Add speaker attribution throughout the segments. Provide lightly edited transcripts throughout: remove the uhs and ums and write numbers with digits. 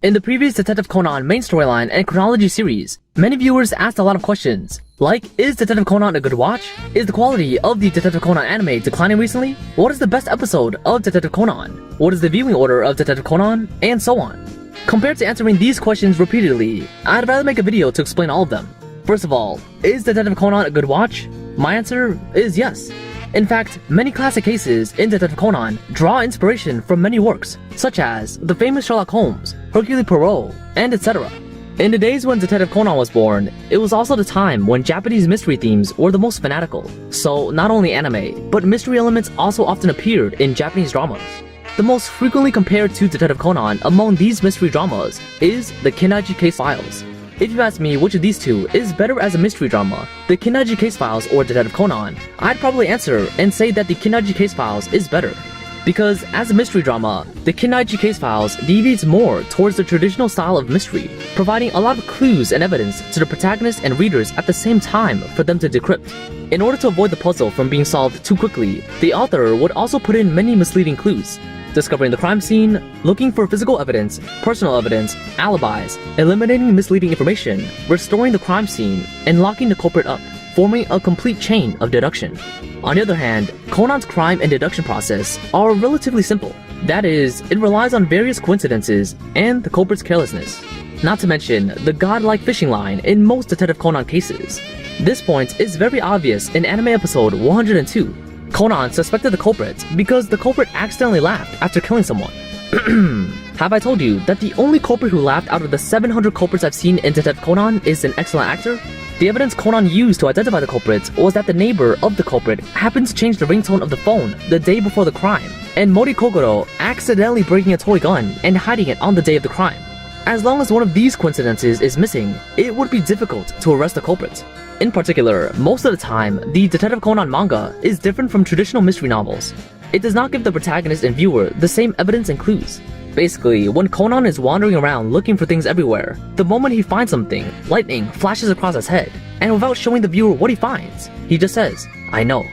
Speaker 1: In the previous Detective Conan main storyline and chronology series, many viewers asked a lot of questions, like, is Detective Conan a good watch? Is the quality of the Detective Conan anime declining recently? What is the best episode of Detective Conan? What is the viewing order of Detective Conan? And so on. Compared to answering these questions repeatedly, I'd rather make a video to explain all of them. First of all, is Detective Conan a good watch? My answer is yes. In fact, many classic cases in Detective Conan draw inspiration from many works, such as the famous Sherlock Holmes, Hercule Poirot, and etc. In the days when Detective Conan was born, it was also the time when Japanese mystery themes were the most fanatical, so not only anime, but mystery elements also often appeared in Japanese dramas. The most frequently compared to Detective Conan among these mystery dramas is the Kindaichi case files. If you ask me which of these two is better as a mystery drama, the Kindaichi case files or Detective Conan, I'd probably answer and say that the Kindaichi case files is better. Because as a mystery drama, the Kindaichi case files deviates more towards the traditional style of mystery, providing a lot of clues and evidence to the protagonist and readers at the same time for them to decrypt. In order to avoid the puzzle from being solved too quickly, the author would also put in many misleading clues. Discovering the crime scene, looking for physical evidence, personal evidence, alibis, eliminating misleading information, restoring the crime scene, and locking the culprit up, forming a complete chain of deduction. On the other hand, Conan's crime and deduction process are relatively simple. That is, it relies on various coincidences and the culprit's carelessness. Not to mention the godlike fishing line in most Detective Conan cases. This point is very obvious in anime episode 102. Conan suspected the culprit because the culprit accidentally laughed after killing someone. Have I told you that the only culprit who laughed out of the 700 culprits I've seen in Detective Conan is an excellent actor? The evidence Conan used to identify the culprit was that the neighbor of the culprit happened to change the ringtone of the phone the day before the crime, and Mori Kogoro accidentally breaking a toy gun and hiding it on the day of the crime. As long as one of these coincidences is missing, it would be difficult to arrest the culprit. In particular, most of the time, the Detective Conan manga is different from traditional mystery novels. It does not give the protagonist and viewer the same evidence and clues. Basically, when Conan is wandering around looking for things everywhere, the moment he finds something, lightning flashes across his head, and without showing the viewer what he finds, he just says, "I know."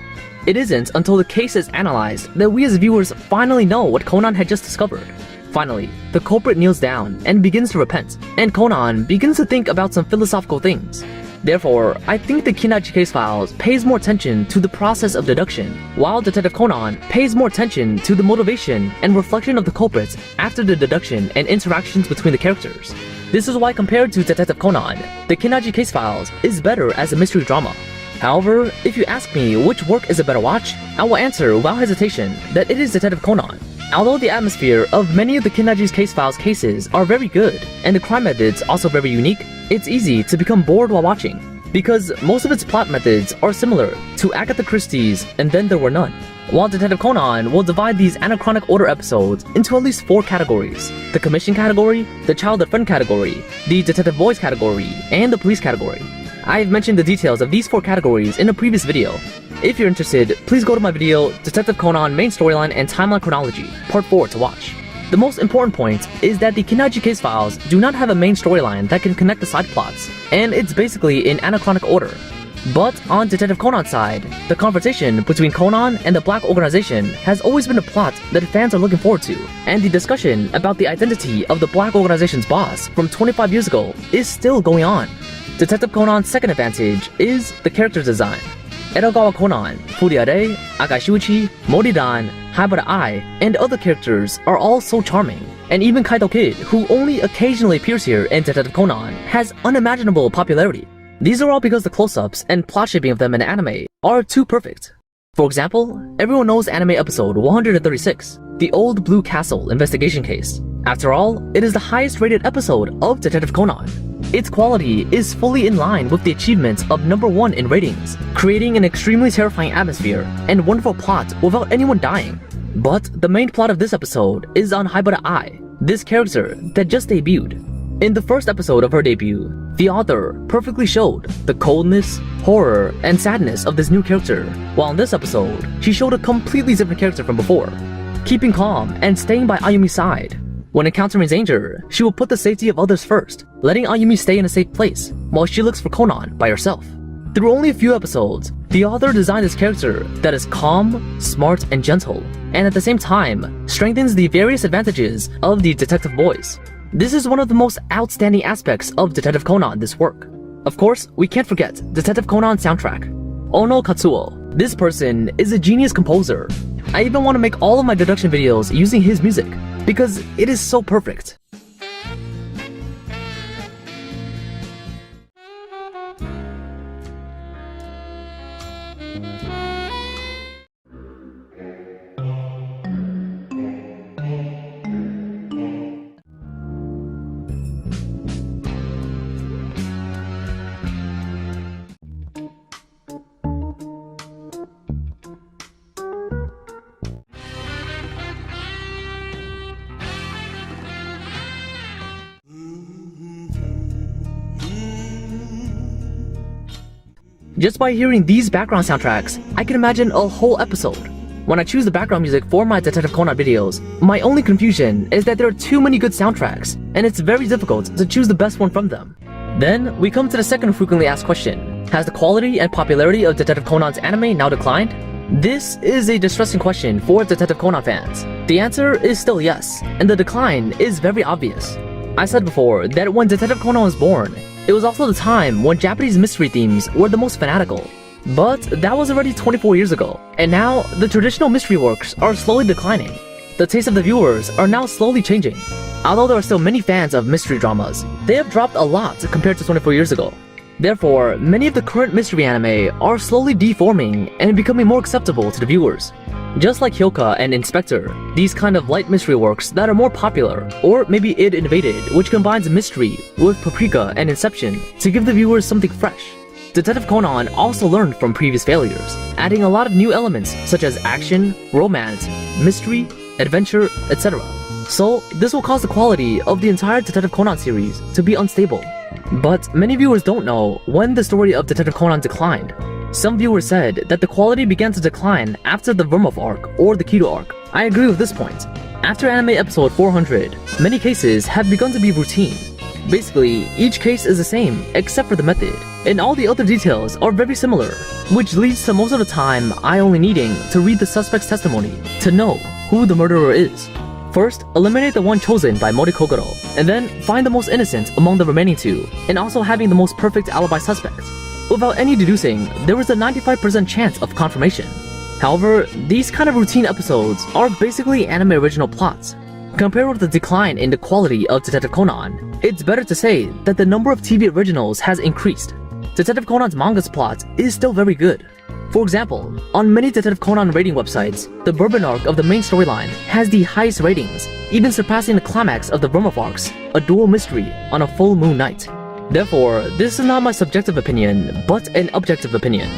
Speaker 1: It isn't until the case is analyzed that we as viewers finally know what Conan had just discovered. Finally, the culprit kneels down and begins to repent, and Conan begins to think about some philosophical things. Therefore, I think the Kindaichi case files pays more attention to the process of deduction, while Detective Conan pays more attention to the motivation and reflection of the culprits after the deduction and interactions between the characters. This is why compared to Detective Conan, the Kindaichi case files is better as a mystery drama. However, if you ask me which work is a better watch, I will answer without hesitation that it is Detective Conan. Although the atmosphere of many of the Kindaichi's case files cases are very good, and the crime methods also very unique, it's easy to become bored while watching, because most of its plot methods are similar to Agatha Christie's And Then There Were None. While Detective Conan will divide these anachronic order episodes into at least 4 categories: the commission category, the childhood friend category, the detective boys category, and the police category. I've mentioned the details of these 4 categories in a previous video. If you're interested, please go to my video, Detective Conan Main Storyline and Timeline Chronology, Part 4 to watch. The most important point is that the Kindaichi case files do not have a main storyline that can connect the side plots, and it's basically in anachronic order. But on Detective Conan's side, the confrontation between Conan and the Black Organization has always been a plot that fans are looking forward to, and the discussion about the identity of the Black Organization's boss from 25 years ago is still going on. Detective Conan's second advantage is the character design. Edogawa Conan, Furuyarei, Akai Shuichi, Moridan, Haibara Ai, and other characters are all so charming, and even Kaitoukid, who only occasionally appears here in Detective Conan, has unimaginable popularity. These are all because the close-ups and plot shaping of them in anime are too perfect. For example, everyone knows anime episode 136, the Old Blue Castle investigation case. After all, it is the highest rated episode of Detective Conan. Its quality is fully in line with the achievements of #1 in ratings, creating an extremely terrifying atmosphere and wonderful plot without anyone dying. But the main plot of this episode is on Haibara Ai, this character that just debuted. In the first episode of her debut, the author perfectly showed the coldness, horror, and sadness of this new character, while in this episode, she showed a completely different character from before, keeping calm and staying by Ayumi's side. When encountering danger, she will put the safety of others first, letting Ayumi stay in a safe place, while she looks for Conan by herself. Through only a few episodes, the author designed this character that is calm, smart, and gentle, and at the same time, strengthens the various advantages of the detective boys. This is one of the most outstanding aspects of Detective Conan, this work. Of course, we can't forget Detective Conan soundtrack. Ono Katsuo. This person is a genius composer. I even want to make all of my deduction videos using his music, because it is so perfect. Just by hearing these background soundtracks, I can imagine a whole episode. When I choose the background music for my Detective Conan videos, my only confusion is that there are too many good soundtracks, and it's very difficult to choose the best one from them. Then, we come to the second frequently asked question. Has the quality and popularity of Detective Conan's anime now declined? This is a distressing question for Detective Conan fans. The answer is still yes, and the decline is very obvious. I said before that when Detective Conan was born, it was also the time when Japanese mystery themes were the most fanatical. But that was already 24 years ago, and now the traditional mystery works are slowly declining. The taste of the viewers are now slowly changing. Although there are still many fans of mystery dramas, they have dropped a lot compared to 24 years ago. Therefore, many of the current mystery anime are slowly deforming and becoming more acceptable to the viewers. Just like Hyoka and Inspector, these kind of light mystery works that are more popular, or maybe id Invaded, which combines mystery with Paprika and Inception to give the viewers something fresh. Detective Conan also learned from previous failures, adding a lot of new elements such as action, romance, mystery, adventure, etc. So this will cause the quality of the entire Detective Conan series to be unstable. But many viewers don't know when the story of Detective Conan declined. Some viewers said that the quality began to decline after the Vermouth arc or the Kido arc. I agree with this point. After anime episode 400, many cases have begun to be routine. Basically, each case is the same except for the method, and all the other details are very similar, which leads to most of the time I only needing to read the suspect's testimony to know who the murderer is. First, eliminate the one chosen by Mori Kogoro, and then find the most innocent among the remaining two, and also having the most perfect alibi suspect. Without any deducing, there is a 95% chance of confirmation. However, these kind of routine episodes are basically anime original plots. Compared with the decline in the quality of Detective Conan, it's better to say that the number of TV originals has increased. Detective Conan's manga's plot is still very good. For example, on many Detective Conan rating websites, the Bourbon arc of the main storyline has the highest ratings, even surpassing the climax of the Vermouth arcs, a dual mystery on a full moon night. Therefore, this is not my subjective opinion, but an objective opinion.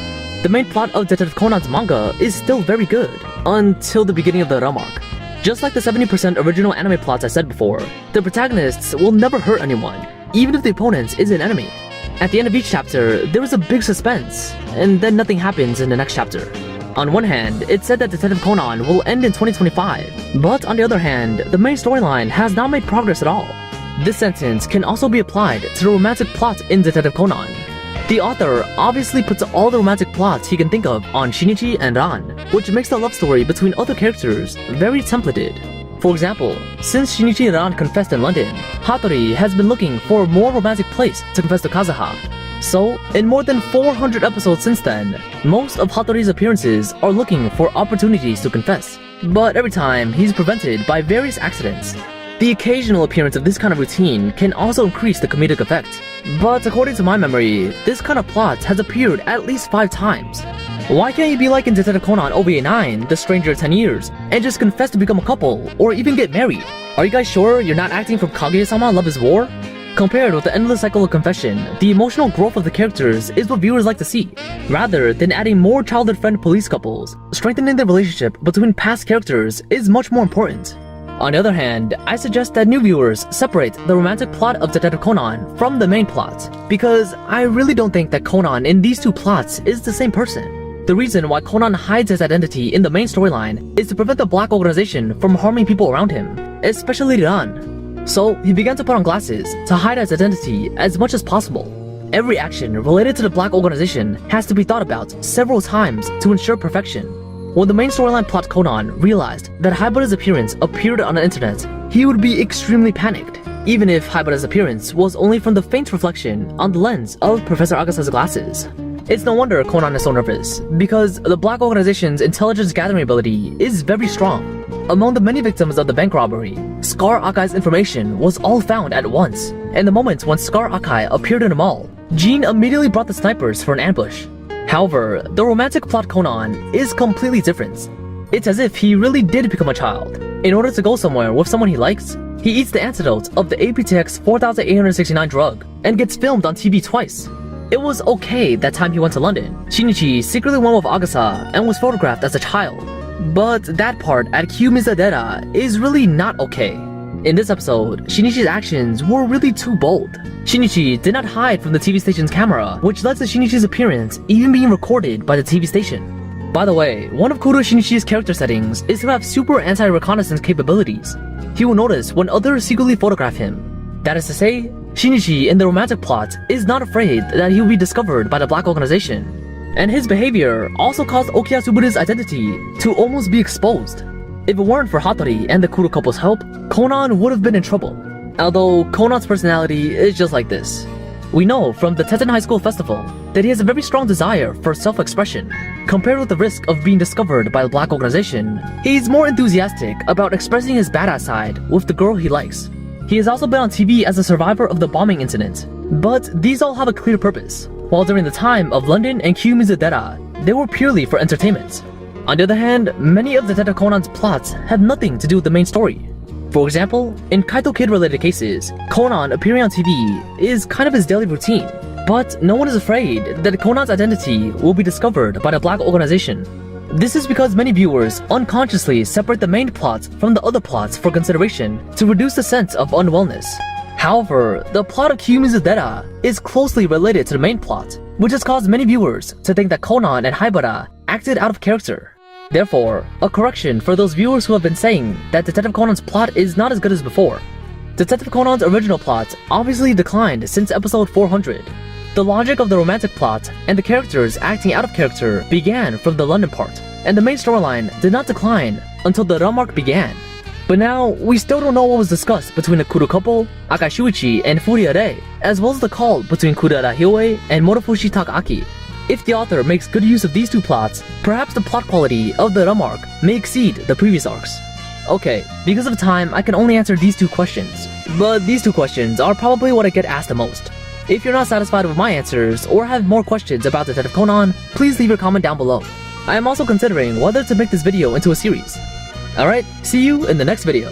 Speaker 1: The main plot of Detective Conan's manga is still very good, until the beginning of the Ram arc. Just like the 70% original anime plots I said before, the protagonists will never hurt anyone, even if the opponent is an enemy. At the end of each chapter, there is a big suspense, and then nothing happens in the next chapter. On one hand, it's said that Detective Conan will end in 2025, but on the other hand, the main storyline has not made progress at all. This sentence can also be applied to the romantic plot in Detective Conan. The author obviously puts all the romantic plots he can think of on Shinichi and Ran, which makes the love story between other characters very templated. For example, since Shinichi and Ran confessed in London, Hattori has been looking for a more romantic place to confess to Kazuha. So, in more than 400 episodes since then, most of Hattori's appearances are looking for opportunities to confess. But every time, he's prevented by various accidents. The occasional appearance of this kind of routine can also increase the comedic effect. But according to my memory, this kind of plot has appeared at least 5 times. Why can't you be like in Detective Conan OVA 9, The Stranger of 10 Years, and just confess to become a couple, or even get married? Are you guys sure you're not acting from Kaguya-sama Love is War? Compared with the endless cycle of confession, the emotional growth of the characters is what viewers like to see, rather than adding more childhood friend police couples. Strengthening the relationship between past characters is much more important. On the other hand, I suggest that new viewers separate the romantic plot of Detective Conan from the main plot, because I really don't think that Conan in these two plots is the same person. The reason why Conan hides his identity in the main storyline is to prevent the black organization from harming people around him, especially Ran. So he began to put on glasses to hide his identity as much as possible. Every action related to the black organization has to be thought about several times to ensure perfection. When the main storyline plot Conan realized that Haibara's appearance appeared on the internet, he would be extremely panicked. even if Haibara's appearance was only from the faint reflection on the lens of Professor Agasa's glasses. It's no wonder Conan is so nervous, because the Black Organization's intelligence gathering ability is very strong. Among the many victims of the bank robbery, Scar Akai's information was all found at once, and the moment when Scar Akai appeared in the mall, Jean immediately brought the snipers for an ambush. However, the romantic plot Conan is completely different. It's as if he really did become a child. In order to go somewhere with someone he likes, he eats the antidote of the APTX 4869 drug and gets filmed on TV twice. It was okay that time he went to London. Shinichi secretly went with Agasa and was photographed as a child. But that part at Kyumizadera is really not okay. In this episode, Shinichi's actions were really too bold. Shinichi did not hide from the TV station's camera, which led to Shinichi's appearance even being recorded by the TV station. By the way, one of Kuro Shinichi's character settings is to have super anti-reconnaissance capabilities. He will notice when others secretly photograph him. That is to say, Shinichi in the romantic plot is not afraid that he will be discovered by the Black Organization. And his behavior also caused Okiya Tsuburu's identity to almost be exposed. If it weren't for Hattori and the Kuro couple's help, Conan would have been in trouble. Although Conan's personality is just like this. We know from the Tetten High School Festival that he has a very strong desire for self-expression. Compared with the risk of being discovered by the Black Organization, he's more enthusiastic about expressing his badass side with the girl he likes. He has also been on TV as a survivor of the bombing incident, but these all have a clear purpose, while during the time of London and Kyumizadera, they were purely for entertainment. On the other hand, many of Detective Conan's plots have nothing to do with the main story. For example, in kaitokid related cases, Conan appearing on TV is kind of his daily routine, but no one is afraid that Conan's identity will be discovered by the Black Organization. This is because many viewers unconsciously separate the main plot from the other plots for consideration to reduce the sense of unwellness. However, the plot of Kyumizadera is closely related to the main plot, which has caused many viewers to think that Conan and Haibara acted out of character. Therefore, a correction for those viewers who have been saying that Detective Conan's plot is not as good as before. Detective Conan's original plot obviously declined since episode 400. The logic of the romantic plot and the characters acting out of character began from the London part, and the main storyline did not decline until the Run arc began. But now, we still don't know what was discussed between the Kuro couple, Akai Shuichi and furuyarei, as well as the call between Kurara Hyoe and Morofushi Takaaki. If the author makes good use of these two plots, perhaps the plot quality of the Run arc may exceed the previous arcs. Okay, because of time, I can only answer these two questions. But these two questions are probably what I get asked the most. If you're not satisfied with my answers, or have more questions about Detective Conan, please leave your comment down below. I am also considering whether to make this video into a series. Alright, see you in the next video.